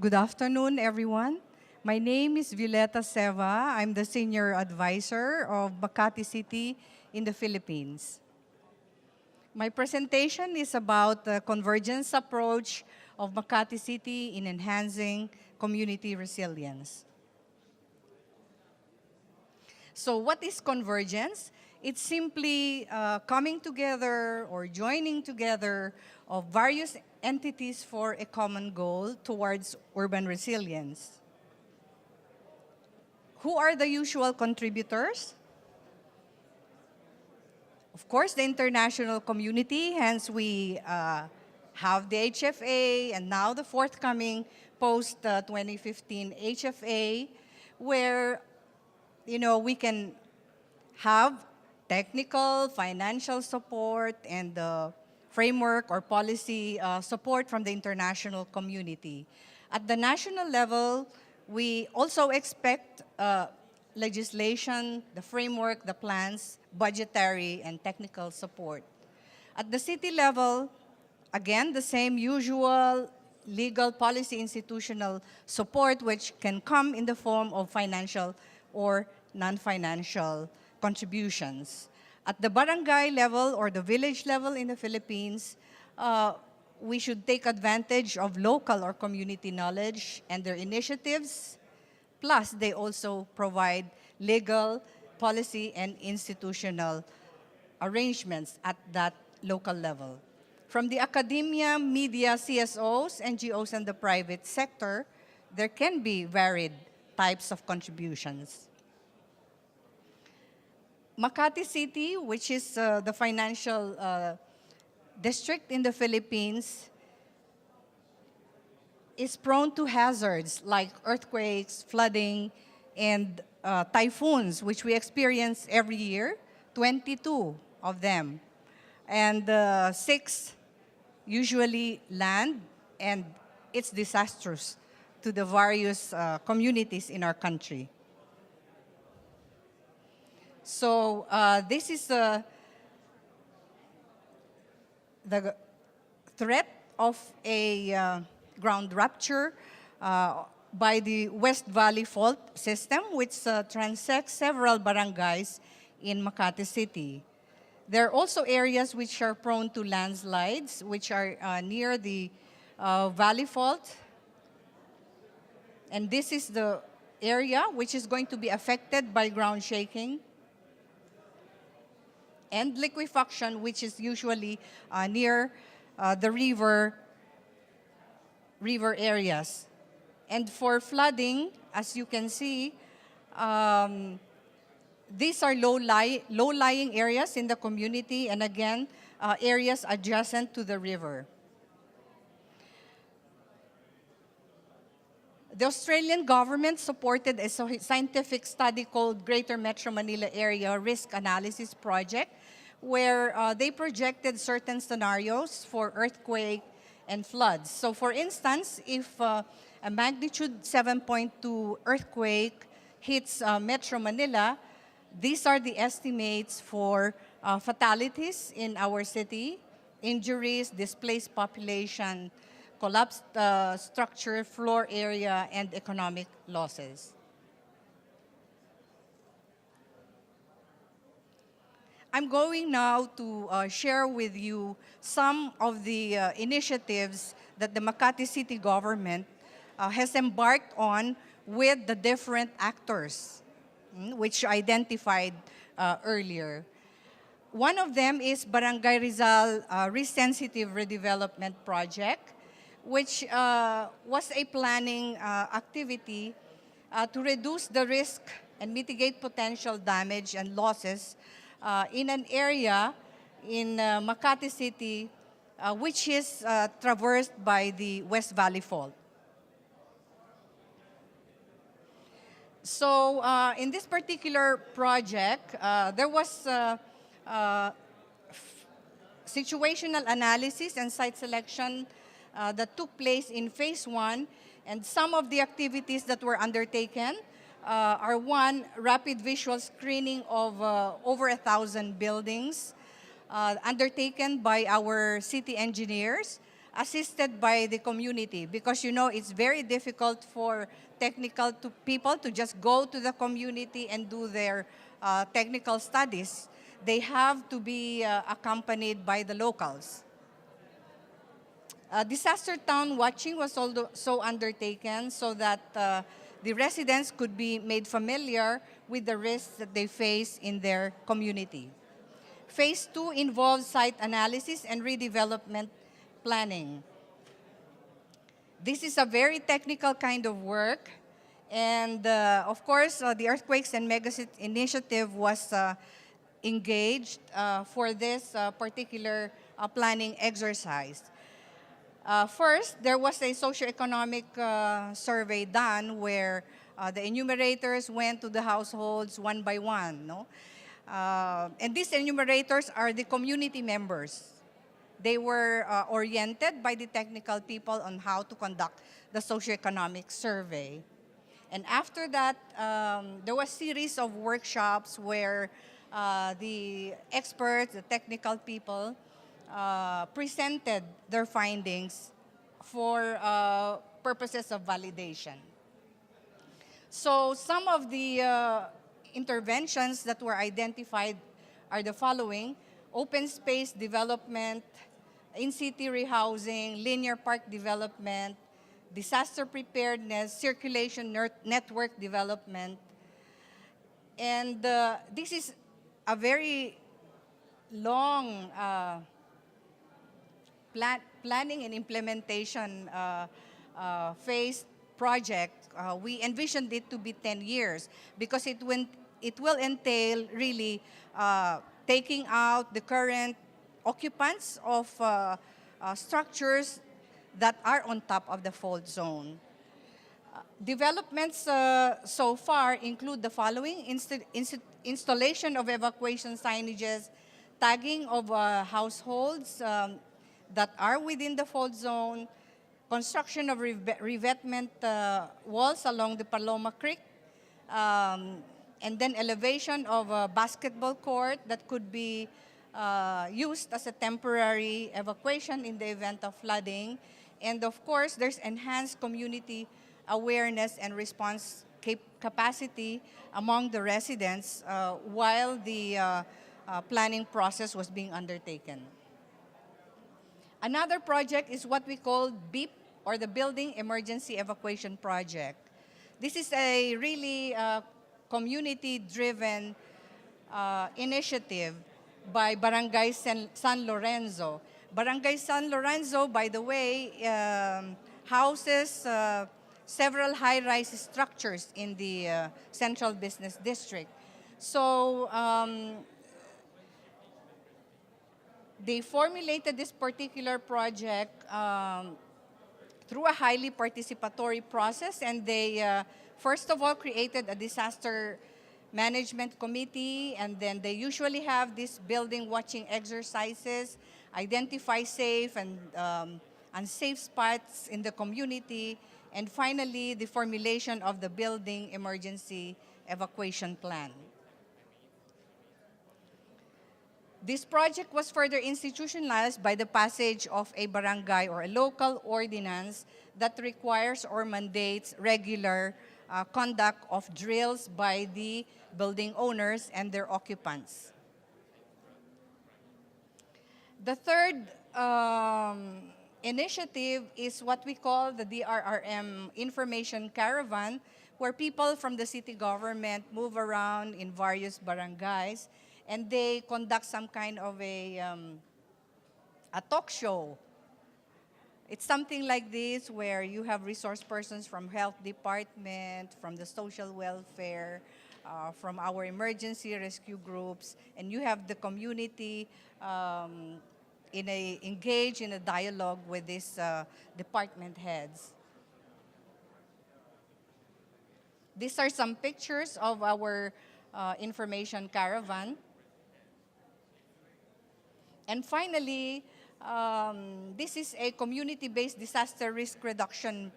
Good afternoon, everyone. My name is Violeta Seva. I'm the Senior Advisor of Makati City in the Philippines. My presentation is about the convergence approach of Makati City in enhancing community resilience. So what is convergence? It's simply coming together or joining together of various entities for a common goal towards urban resilience. Who are the usual contributors? Of course, the international community, hence we have the HFA and now the forthcoming post-2015 HFA, where we can have technical, financial support, and framework or policy support from the international community. At the national level, we also expect legislation, the framework, the plans, budgetary, and technical support. At the city level, again, the same usual legal, policy, institutional support, which can come in the form of financial or non-financial contributions. At the barangay level or the village level in the Philippines, we should take advantage of local or community knowledge and their initiatives. Plus, they also provide legal, policy, and institutional arrangements at that local level. From the academia, media, CSOs, NGOs, and the private sector, there can be varied types of contributions. Makati City, which is the financial district in the Philippines, is prone to hazards like earthquakes, flooding, and typhoons, which we experience every year, 22 of them. And 6 usually land, and it's disastrous to the various communities in our country. So this is the threat of a ground rupture by the West Valley Fault System, which transects several barangays in Makati City. There are also areas which are prone to landslides, which are near the Valley Fault. And this is the area which is going to be affected by ground shaking and liquefaction, which is usually near the river areas. And for flooding, as you can see, these are low-lying areas in the community, and again, areas adjacent to the river. The Australian government supported a scientific study called Greater Metro Manila Area Risk Analysis Project, where they projected certain scenarios for earthquake and floods. So for instance, if a magnitude 7.2 earthquake hits Metro Manila, these are the estimates for fatalities in our city, injuries, displaced population, collapsed structure, floor area, and economic losses. I'm going now to share with you some of the initiatives that the Makati City government has embarked on with the different actors, which identified earlier. One of them is Barangay Rizal Risk-Sensitive Redevelopment Project, which was a planning activity to reduce the risk and mitigate potential damage and losses in an area in Makati City which is traversed by the West Valley Fault. So in this particular project, there was situational analysis and site selection that took place in phase 1, and some of the activities that were undertaken are: 1, rapid visual screening of over 1,000 buildings undertaken by our city engineers assisted by the community, because it's very difficult for technical people to just go to the community and do their technical studies. They have to be accompanied by the locals. Disaster town watching was also undertaken so that the residents could be made familiar with the risks that they face in their community. Phase 2 involves site analysis and redevelopment planning. This is a very technical kind of work, and of course, the Earthquakes and Megacity Initiative was engaged for this particular planning exercise. First, there was a socioeconomic survey done where the enumerators went to the households one by one. No? And these enumerators are the community members. They were oriented by the technical people on how to conduct the socioeconomic survey. And after that, there was a series of workshops where the experts, the technical people, presented their findings for purposes of validation. So some of the interventions that were identified are the following: open space development, in-city rehousing, linear park development, disaster preparedness, circulation network development. And this is a very long planning and implementation phase project. We envisioned it to be 10 years because it will entail really taking out the current occupants of structures that are on top of the fault zone. Developments so far include the following: installation of evacuation signages, tagging of households that are within the fault zone, construction of revetment walls along the Paloma Creek, and then elevation of a basketball court that could be used as a temporary evacuation in the event of flooding. And of course, there's enhanced community awareness and response capacity among the residents while the planning process was being undertaken. Another project is what we call BEEP, or the Building Emergency Evacuation Project. This is a really community-driven initiative by Barangay San Lorenzo. Barangay San Lorenzo, by the way, houses several high-rise structures in the Central Business District. So they formulated this particular project through a highly participatory process, and they first of all created a disaster management committee, and then they usually have these building watching exercises, identify safe and unsafe spots in the community, and finally the formulation of the Building Emergency Evacuation Plan. This project was further institutionalized by the passage of a barangay or a local ordinance that requires or mandates regular conduct of drills by the building owners and their occupants. The third initiative is what we call the DRRM Information Caravan, where people from the city government move around in various barangays and they conduct some kind of a talk show. It's something like this where you have resource persons from health department, from the social welfare, from our emergency rescue groups, and you have the community engaged in a dialogue with these department heads. These are some pictures of our information caravan. And finally, this is a community-based disaster risk reduction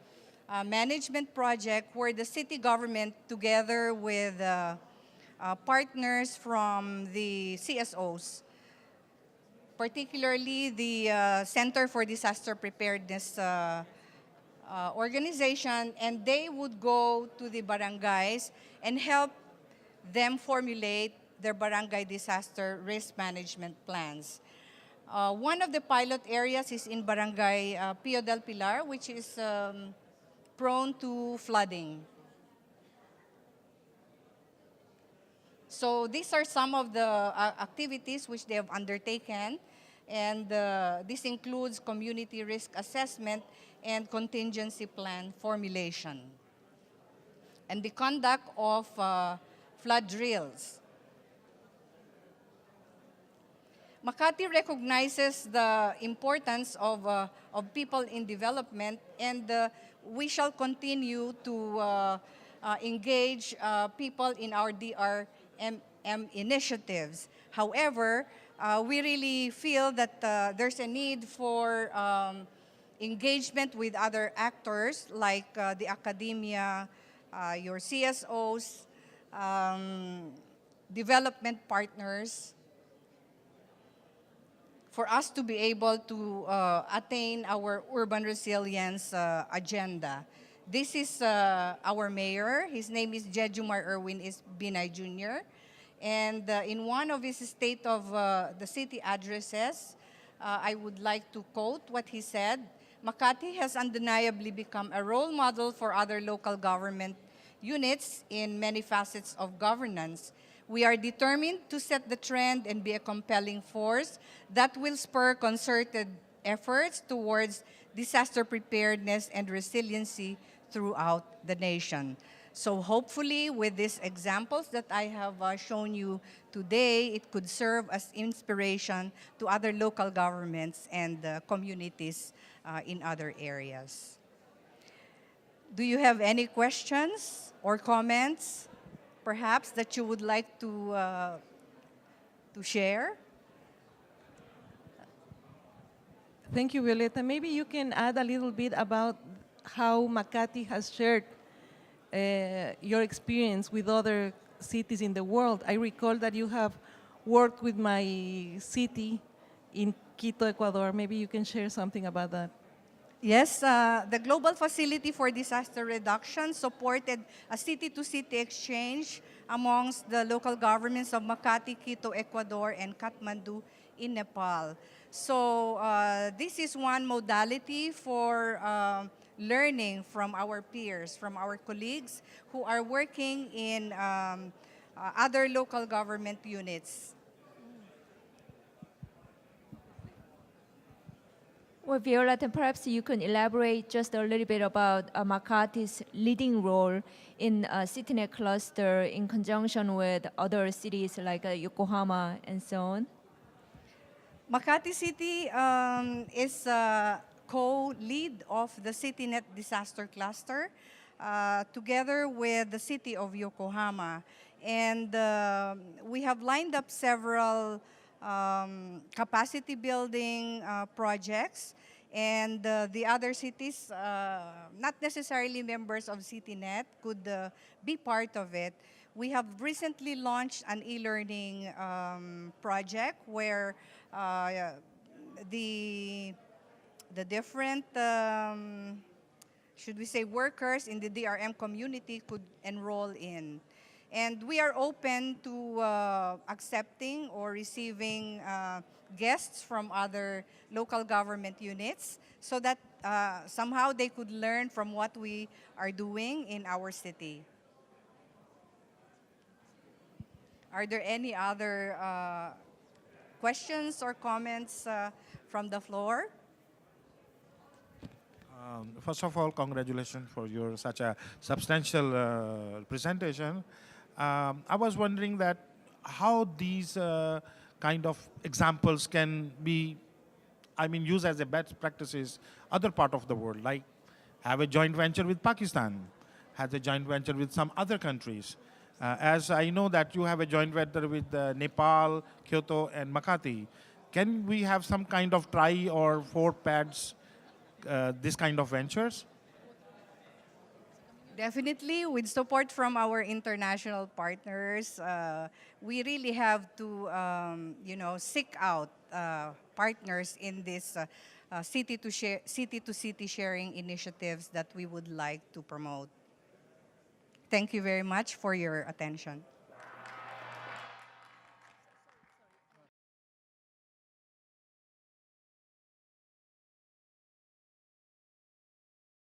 management project where the city government, together with partners from the CSOs, particularly the Center for Disaster Preparedness organization, and they would go to the barangays and help them formulate their barangay disaster risk management plans. One of the pilot areas is in Barangay Pio del Pilar, which is prone to flooding. So these are some of the activities which they have undertaken, and this includes community risk assessment and contingency plan formulation, and the conduct of flood drills. Makati recognizes the importance of people in development, and we shall continue to engage people in our DRRM initiatives. However, we really feel that there's a need for engagement with other actors like the academia, your CSOs, development partners, for us to be able to attain our urban resilience agenda. This is our mayor. His name is Jejumar Erwin Binay Jr. And in one of his State of the City addresses, I would like to quote what he said. Makati has undeniably become a role model for other local government units in many facets of governance. We are determined to set the trend and be a compelling force that will spur concerted efforts towards disaster preparedness and resiliency throughout the nation. So hopefully with these examples that I have shown you today, it could serve as inspiration to other local governments and communities in other areas. Do you have any questions or comments, perhaps, that you would like to share? Thank you, Violeta. Maybe you can add a little bit about how Makati has shared your experience with other cities in the world. I recall that you have worked with my city in Quito, Ecuador. Maybe you can share something about that. Yes, the Global Facility for Disaster Reduction supported a city-to-city exchange amongst the local governments of Makati, Quito, Ecuador, and Kathmandu in Nepal. So this is one modality for learning from our peers, from our colleagues who are working in other local government units. Well, Violeta, perhaps you can elaborate just a little bit about Makati's leading role in CityNet cluster in conjunction with other cities like Yokohama and so on. Makati City is co-lead of the CityNet disaster cluster together with the city of Yokohama. And we have lined up several capacity building projects, and the other cities, not necessarily members of CityNet, could be part of it. We have recently launched an e-learning project where the different, should we say, workers in the DRM community could enroll in. And we are open to accepting or receiving guests from other local government units so that somehow they could learn from what we are doing in our city. Are there any other questions or comments from the floor? First of all, congratulations for your such a substantial presentation. I was wondering that how these kind of examples can be, used as a best practices other part of the world, like have a joint venture with Pakistan, has a joint venture with some other countries. As I know that you have a joint venture with Nepal, Kyoto, and Makati. Can we have some kind of try or four pads, this kind of ventures? Definitely, with support from our international partners, we really have to, seek out partners in this city-to-city sharing initiatives that we would like to promote. Thank you very much for your attention.